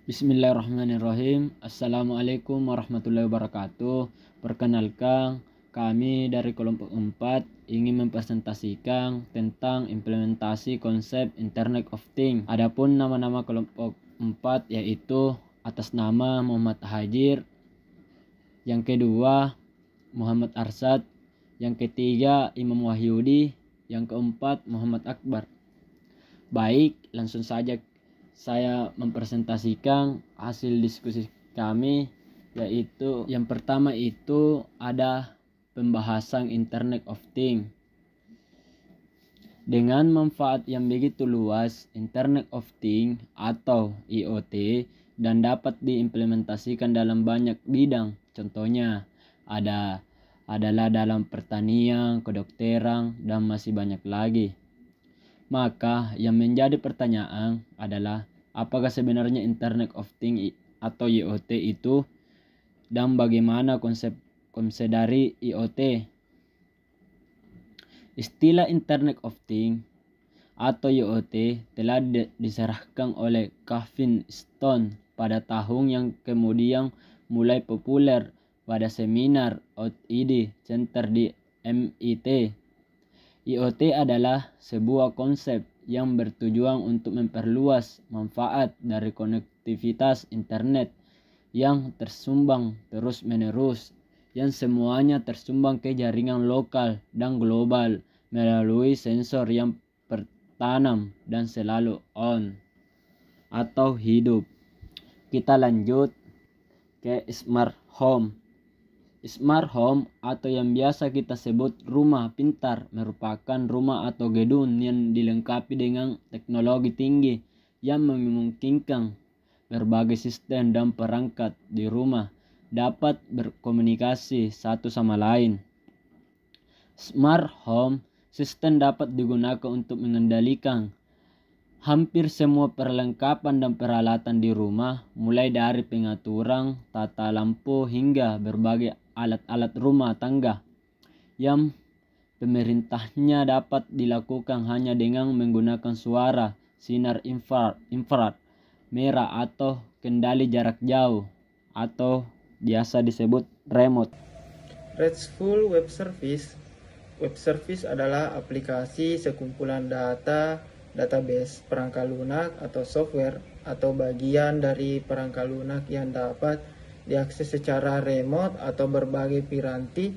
Bismillahirrahmanirrahim. Assalamualaikum warahmatullahi wabarakatuh. Perkenalkan, kami dari kelompok 4 ingin mempresentasikan tentang implementasi konsep Internet of Things. Adapun nama-nama kelompok 4 yaitu atas nama Muhammad Hajir, yang kedua Muhammad Arsad, yang ketiga Imam Wahyudi, yang keempat Muhammad Akbar. Baik, langsung saja saya mempresentasikan hasil diskusi kami, yaitu yang pertama itu ada pembahasan Internet of Things. Dengan manfaat yang begitu luas, Internet of Things atau IoT dan dapat diimplementasikan dalam banyak bidang. Contohnya adalah dalam pertanian, kedokteran, dan masih banyak lagi. Maka yang menjadi pertanyaan adalah apakah sebenarnya Internet of Things atau IoT itu dan bagaimana konsep dari IoT. Istilah Internet of Things atau IoT telah diserahkan oleh Calvin Stone pada tahun yang kemudian mulai populer pada seminar OutID Center di MIT. IoT adalah sebuah konsep yang bertujuan untuk memperluas manfaat dari konektivitas internet yang tersumbang terus-menerus, yang semuanya tersumbang ke jaringan lokal dan global melalui sensor yang tertanam dan selalu on atau hidup. Kita lanjut ke smart home. Smart home atau yang biasa kita sebut rumah pintar merupakan rumah atau gedung yang dilengkapi dengan teknologi tinggi yang memungkinkan berbagai sistem dan perangkat di rumah dapat berkomunikasi satu sama lain. Smart home sistem dapat digunakan untuk mengendalikan hampir semua perlengkapan dan peralatan di rumah, mulai dari pengaturan, tata lampu hingga berbagai alat-alat rumah tangga yang pemerintahnya dapat dilakukan hanya dengan menggunakan suara, sinar infrared, merah atau kendali jarak jauh atau biasa disebut remote. RESTful Web Service. Web Service adalah aplikasi sekumpulan database, perangkat lunak atau software atau bagian dari perangkat lunak yang dapat diakses secara remote atau berbagai piranti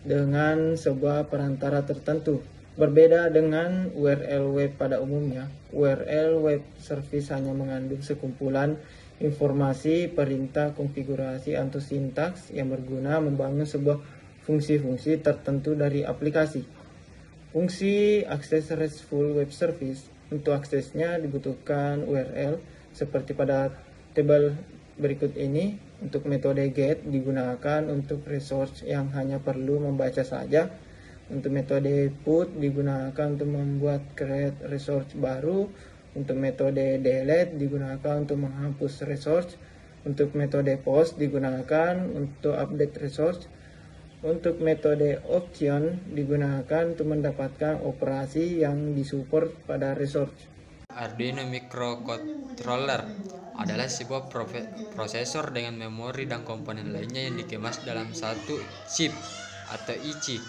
dengan sebuah perantara tertentu. Berbeda dengan URL web pada umumnya, URL web service hanya mengandung sekumpulan informasi, perintah, konfigurasi atau sintaks yang berguna membangun sebuah fungsi-fungsi tertentu dari aplikasi. Fungsi akses RESTful Web Service, untuk aksesnya dibutuhkan URL seperti pada tabel berikut ini. Untuk metode GET digunakan untuk resource yang hanya perlu membaca saja. Untuk metode PUT digunakan untuk membuat create resource baru. Untuk metode DELETE digunakan untuk menghapus resource. Untuk metode POST digunakan untuk update resource. Untuk metode option digunakan untuk mendapatkan operasi yang disupport pada resource. Arduino Microcontroller adalah sebuah prosesor dengan memori dan komponen lainnya yang dikemas dalam satu chip atau IC.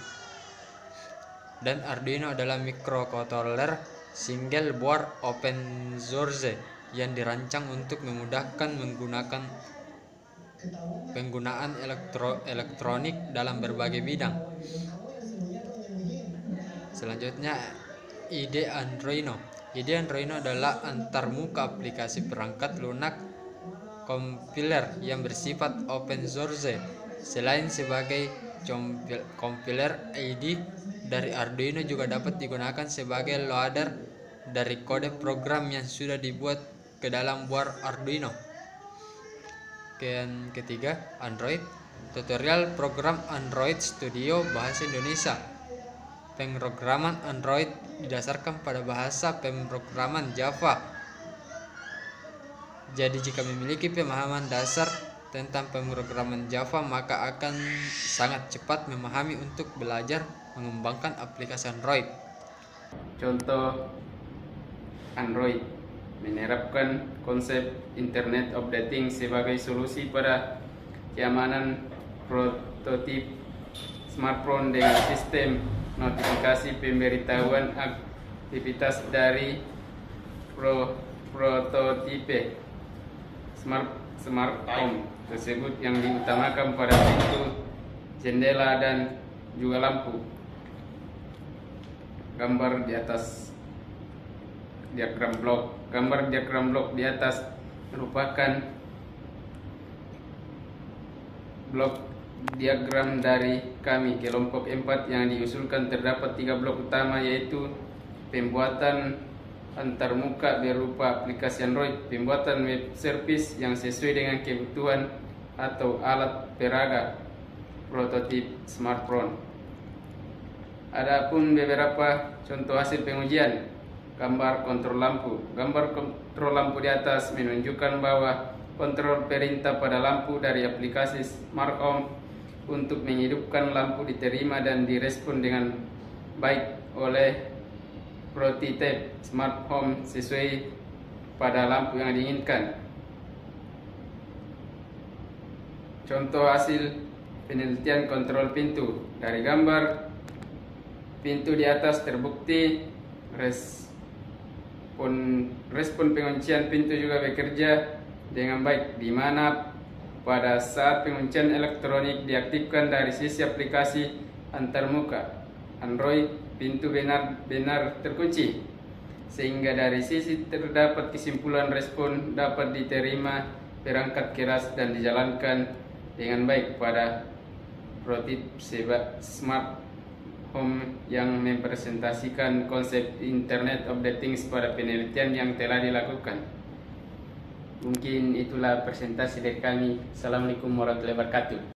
Dan Arduino adalah microcontroller single board open source yang dirancang untuk memudahkan penggunaan elektronik dalam berbagai bidang. Selanjutnya, IDE Arduino. IDE Arduino adalah antarmuka aplikasi perangkat lunak compiler yang bersifat open source. Selain sebagai compiler, IDE dari Arduino juga dapat digunakan sebagai loader dari kode program yang sudah dibuat ke dalam board Arduino. Yang ketiga, Android. Tutorial program Android Studio bahasa Indonesia. Pemrograman Android didasarkan pada bahasa pemrograman Java. Jadi jika memiliki pemahaman dasar tentang pemrograman Java, maka akan sangat cepat memahami untuk belajar mengembangkan aplikasi Android. Contoh Android. menerapkan konsep Internet of the Things sebagai solusi pada keamanan prototip smartphone dengan sistem notifikasi pemberitahuan aktivitas dari prototipe smart home tersebut yang diutamakan pada pintu, jendela, dan juga lampu. Gambar di atas diagram blok di atas merupakan blok diagram dari kami kelompok 4 yang diusulkan. Terdapat 3 blok utama, yaitu pembuatan antarmuka berupa aplikasi Android, pembuatan web service yang sesuai dengan kebutuhan atau alat peraga prototip smartphone. Adapun beberapa contoh hasil pengujian. Gambar kontrol lampu. Gambar kontrol lampu di atas menunjukkan bahwa kontrol perintah pada lampu dari aplikasi Smart Home untuk menghidupkan lampu diterima dan direspon dengan baik oleh prototipe Smart Home sesuai pada lampu yang diinginkan. Contoh hasil penelitian kontrol pintu. Dari gambar pintu di atas terbukti respon penguncian pintu juga bekerja dengan baik, di mana pada saat penguncian elektronik diaktifkan dari sisi aplikasi antarmuka Android, pintu benar-benar terkunci, sehingga dari sisi terdapat kesimpulan respon dapat diterima perangkat keras dan dijalankan dengan baik pada prototipe Smart Home yang mempresentasikan konsep Internet of the Things pada penelitian yang telah dilakukan. Mungkin itulah presentasi dari kami. Assalamualaikum warahmatullahi wabarakatuh.